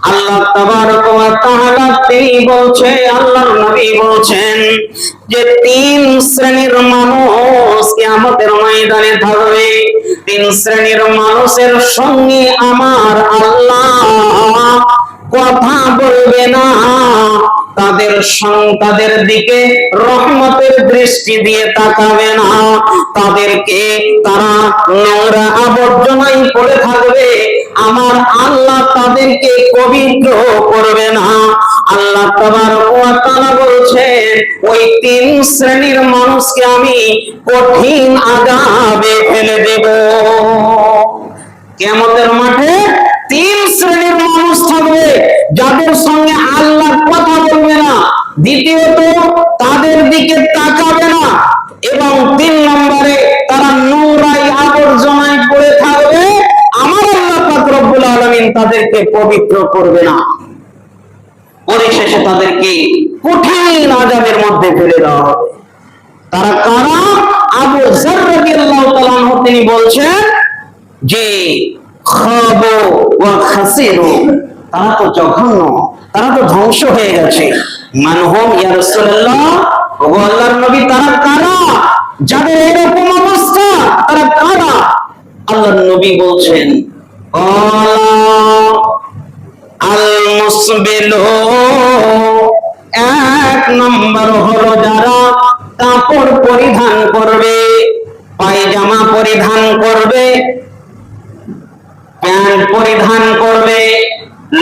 আল্লাহ তাবারক ওয়া তাআলা তিনি বলছেন, আল্লাহর নবী বলছেন যে তিন শ্রেণীর মানুষ কিয়ামতের ময়দানে থাকবে। তিন শ্রেণীর মানুষের সঙ্গে আমার আল্লাহ কথা বলবে না, তাদের দিকে রহমতের দৃষ্টি দিয়ে তাকাবে না, তাদেরকে তারা নোংরা আবর্জনায় পড়ে থাকবে, আমার আল্লাহ তাদেরকে পবিত্র করবে না। আল্লাহ তাবারক ওয়া তাআলা বলছেন ওই তিন শ্রেণীর মানুষকে আমি কঠিন আযাবে ফেলে দেব। কিয়ামতের মাঠে তিন শ্রেণীর মানুষ থাকবে যাদের সঙ্গে আল্লাহ কথা বলবে না, দ্বিতীয়ত তাদের দিকে তাকাবে না, এবং তিন নম্বরে তারা নোংরায় আবর্জনায় পড়ে থাকবে, আমার আল্লাহ পাক রব্বুল আলামিন তাদেরকে পবিত্র করবে না। পরিশেষে তাদেরকে কঠিন আযাবের মধ্যে ফেলে দেওয়া হবে। তারা কারা? আবু যর রাদিয়াল্লাহু তাআলা আনহু তিনি বলছেন যে খাবু ওয়া খাসিরু, তারা তো জঘন্য, তারা তো ধ্বংস হয়ে গেছে। মানহুম ইয়া রাসূলুল্লাহ, ও আল্লাহর নবী তারা কারা যাদের এরকম অবস্থা, তারা কারা? আল্লাহর নবী বলছেন আল মুসবিলু, এক নম্বর হলো যারা কাপড় পরিধান করবে, পায়জামা পরিধান করবে, প্যান্ট পরিধান করবে,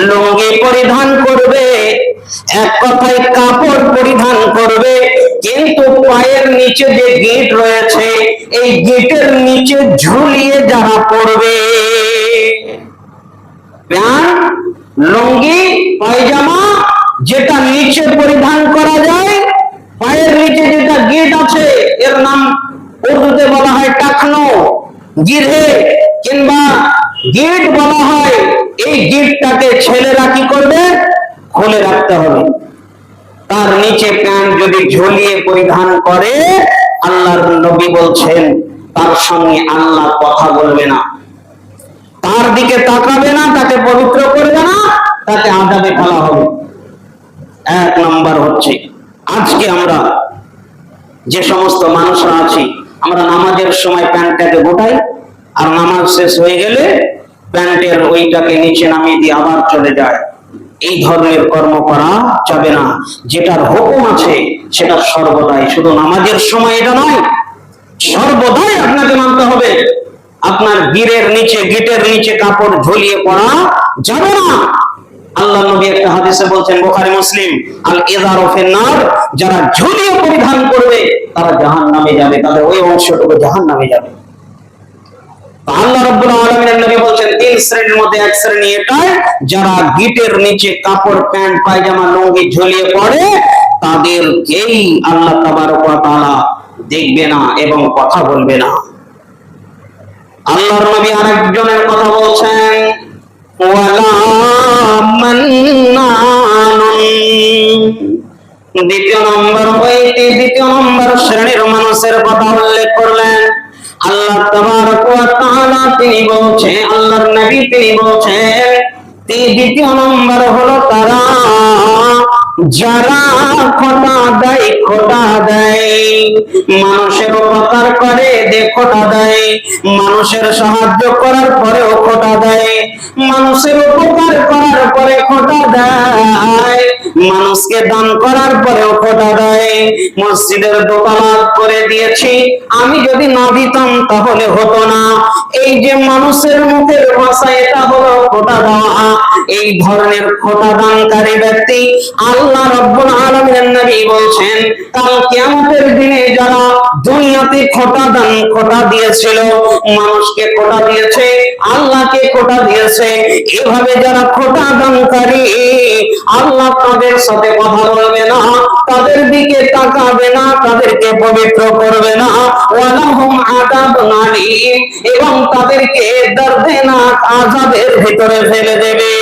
লুঙ্গি পরিধান করবে, এক কথায় কাপড় পরিধান করবে, কিন্তু পায়ের নিচে যে গিট রয়েছে এই গিটের নিচে ঝুলিয়ে যারা পড়বে, প্যান্ট, লুঙ্গি, পায়জামা যেটা নিচে পরিধান করা যায়, পায়ের নিচে যেটা গিট আছে এর নাম উর্দুতে বলা হয় টাকনো, গিরহে কিংবা গিট বলা হয়। এই গিটটাকে ছেলেরা কি করবে? খুলে রাখতে হবে। তার নিচে প্যান্ট যদি ঝুলিয়ে পরিধান করে, আল্লাহর নবী বলছেন তার সঙ্গে আল্লাহ কথা বলবে না, তার দিকে তাকাবে না, তাকে পবিত্র করবে না, তাকে আযাবে ফেলা হবে। এক নাম্বার হচ্ছে আজকে আমরা যে সমস্ত মানুষরা আছি, আমরা নামাজের সময় প্যান্টটাকে গোটাই, আর নামাজ শেষ হয়ে গেলে প্যান্টের ওইটাকে নিচে নামিয়ে দিয়ে আবার চলে যায়। এই ধরনের কর্ম করা যাবে না। যেটার হুকুম আছে সেটা সর্বদাই, শুধু নামাজের সময় এটা নয়, সর্বদাই আপনাকে মানতে হবে। আপনার গিটের নিচে কাপড় ঝুলিয়ে পড়া যাবে না। আল্লাহ নবী একটা হাদিসে বলছেন, বুখারী মুসলিম, আল ইযারু ফিন্নার, যারা ঝুলিয়ে পরিধান করবে তারা জাহান্নামে যাবে, তাদের ওই অংশটুকু জাহান্নামে যাবে। আল্লাহ রাব্বুল আলামিনের নবী বলছেন তিন শ্রেণীর মধ্যে এক শ্রেণী এটাই, যারা গিটের নিচে কাপড়, প্যান্ট, পায়জামা, লুঙ্গি ঝুলিয়ে পড়ে, তাদেরকেই আল্লাহ তাবারক ওয়া তাআলা দেখবে না এবং কথা বলবে না। আল্লাহর নবী আরেকজনের কথা বলছেন, ওয়ালা মান্নানুন, দ্বিতীয় নম্বর শ্রেণীর মানুষের কথা উল্লেখ করলেন। আল্লাহ তাবারক ওয়া তাআলা তিনি বলছেন, আল্লাহর নবী তিনি বলছেন দ্বিতীয় নম্বর হলো তারা যারা খোটা দেয়, মানুষের উপকার করে খোটা দেয়, মানুষের সাহায্য করার পরেও খোটা দেয়, মানুষের উপকার করার পরে খোটা দেয়, মানুষকে দান করার পরেও খোটা দেয়। মসজিদের দোকানত করে দিয়েছি, আমি যদি না দিতাম তাহলে হতো না, এই যে মানুষের মুখের ভাষা, এটা হলো খোটা দেওয়া। এই ধরনের খোটা দানকারী ব্যক্তি আল্লাহ রাব্বুল আলামিনের নবী বলছেন কাল কিয়ামতের দিনে যারা দুনিয়াতে খোটা দিয়েছিল, মানুষকে খোটা দিয়েছে, আল্লাহকে খোটা দিয়েছে, এভাবে যারা খোটা দানকারী, আল্লাহ তাদের সাথে কথা বলবে না, তাদের দিকে তাকাবে না, তাদেরকে পবিত্র করবে না, ওয়ালাহুম আযাবুন আলীম, এবং তাদেরকে দর্দনাক আযাবের ভিতরে ফেলে দেবে।